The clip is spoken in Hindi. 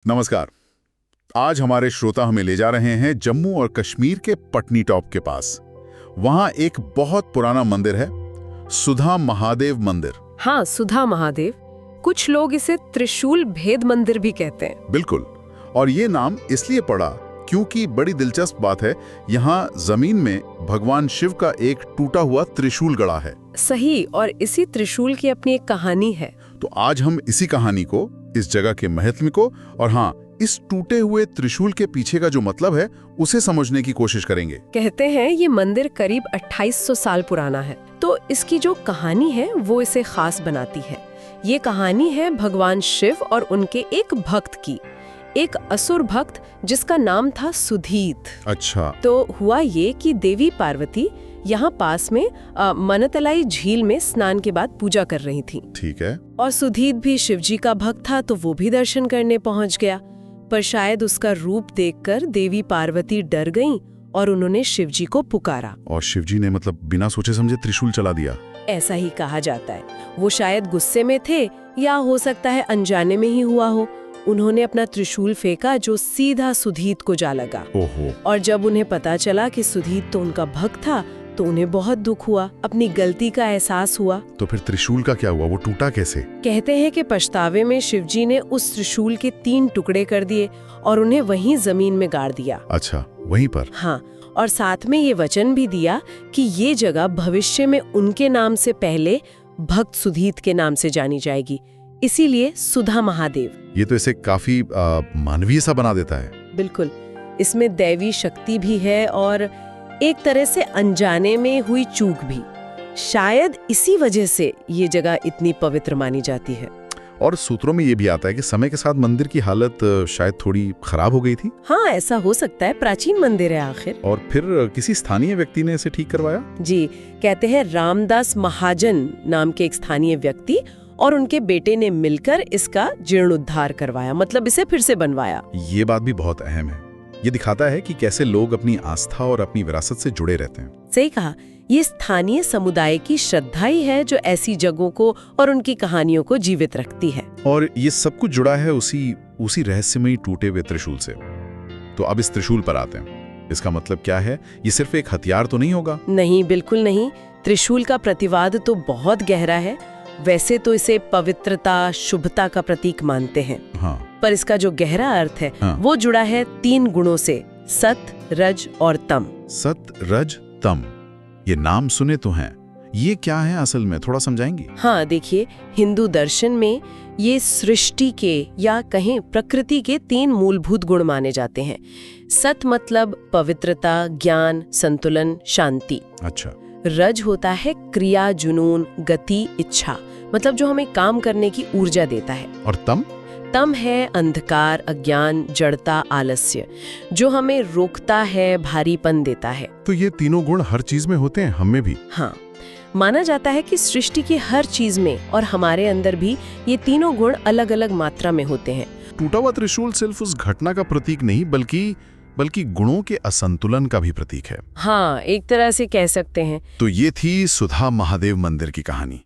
नमस्कार। आज हमारे श्रोता हमें ले जा रहे हैं जम्मू और कश्मीर के पटनी टॉप के पास। वहां एक बहुत पुराना मंदिर है, सुधा महादेव मंदिर। हाँ, सुधा महादेव। कुछ लोग इसे त्रिशूल भेद मंदिर भी कहते हैं। बिल्कुल। और ये नाम इसलिए पड़ा क्योंकि बड़ी दिलचस्प बात है, यहाँ जमीन में भगवान शिव का एक टूटा हुआ त्रिशूल गड़ा है। सही, और इसी त्रिशूल की अपनी एक कहानी है। तो आज हम इसी कहानी को, इस जगह के महत्व को और हाँ, इस टूटे हुए त्रिशूल के पीछे का जो मतलब है उसे समझने की कोशिश करेंगे। कहते हैं ये मंदिर करीब 2800 साल पुराना है, तो इसकी जो कहानी है वो इसे खास बनाती है। ये कहानी है भगवान शिव और उनके एक भक्त की, एक असुर भक्त जिसका नाम था सुधीत। अच्छा। तो हुआ ये कि देवी पार्वती यहाँ पास में मनतलाई झील में स्नान के बाद पूजा कर रही थी। ठीक है। और सुधीत भी शिवजी का भक्त था, तो वो भी दर्शन करने पहुंच गया। पर शायद उसका रूप देखकर देवी पार्वती डर गईं और उन्होंने शिवजी को पुकारा। और शिवजी ने मतलब बिना सोचे समझे त्रिशूल चला दिया। ऐसा ही कहा जाता है। वो शायद गुस्से में थे या हो सकता है अनजाने में ही हुआ हो। उन्होंने अपना त्रिशूल फेंका जो सीधा सुधीत को जा लगा। ओहो। और जब उन्हें पता चला कि सुधीत तो उनका भक्त था, तो उन्हें बहुत दुख हुआ, अपनी गलती का एहसास हुआ। तो फिर त्रिशूल का क्या हुआ? वो टूटा कैसे? कहते हैं कि पछतावे में शिवजी ने उस त्रिशूल के 3 टुकड़े कर दिए और उन्हें वहीं जमीन में गाड़ दिया। अच्छा, वहीं पर? हाँ, और साथ में ये वचन भी दिया कि ये जगह भविष्य में उनके नाम से पहले भक्त सुधीत के नाम से जानी जाएगी, इसीलिए सुधा महादेव। ये तो इसे काफी मानवीय सा बना देता है। बिल्कुल, इसमें दैवी शक्ति भी है और एक तरह से अनजाने में हुई चूक भी। शायद इसी वजह से ये जगह इतनी पवित्र मानी जाती है। और सूत्रों में ये भी आता है कि समय के साथ मंदिर की हालत शायद थोड़ी खराब हो गई थी। हाँ, ऐसा हो सकता है, प्राचीन मंदिर है आखिर। और फिर किसी स्थानीय व्यक्ति ने इसे ठीक करवाया। जी, कहते हैं रामदास महाजन नाम के एक स्थानीय व्यक्ति और उनके बेटे ने मिलकर इसका जीर्णोद्धार करवाया, मतलब इसे फिर से बनवाया। ये बात भी बहुत अहम है। ये दिखाता है कि कैसे लोग अपनी आस्था और अपनी विरासत से जुड़े रहते हैं। सही कहा। ये स्थानीय समुदाय की श्रद्धा ही है जो ऐसी जगहों को और उनकी कहानियों को जीवित रखती है। और ये सब कुछ जुड़ा है उसी रहस्यमयी टूटे हुए त्रिशूल से। तो अब इस त्रिशूल पर आते हैं। इसका मतलब क्या है? ये सिर्फ एक हथियार तो नहीं होगा? नहीं, बिल्कुल नहीं। त्रिशूल का प्रतिवाद तो बहुत गहरा है। वैसे तो इसे पवित्रता, शुभता का प्रतीक मानते हैं। हाँ। पर इसका जो गहरा अर्थ है, हाँ। वो जुड़ा है 3 गुणों से, सत, रज और तम। सत, रज, तम, ये नाम सुने तो हैं। ये क्या है असल में, थोड़ा समझाएंगी? हाँ, देखिए, हिंदू दर्शन में ये सृष्टि के या कहें प्रकृति के 3 मूलभूत गुण माने जाते हैं। सत मतलब पवित्रता, ज्ञान, संतुलन, शांति। अच्छा। रज होता है क्रिया, जुनून, गति, इच्छा, मतलब जो हमें काम करने की ऊर्जा देता है। और तम? तम है अंधकार, अज्ञान, जड़ता, आलस्य, जो हमें रोकता है, भारीपन देता है। तो ये तीनों गुण हर चीज में होते हैं, हम में भी? हाँ, माना जाता है कि सृष्टि की हर चीज में और हमारे अंदर भी ये तीनों गुण अलग अलग मात्रा में होते हैं। टूटा हुआ त्रिशूल सिर्फ उस घटना का प्रतीक नहीं, बल्कि गुणों के असंतुलन का भी प्रतीक है। हाँ, एक तरह से कह सकते हैं। तो ये थी सुधा महादेव मंदिर की कहानी।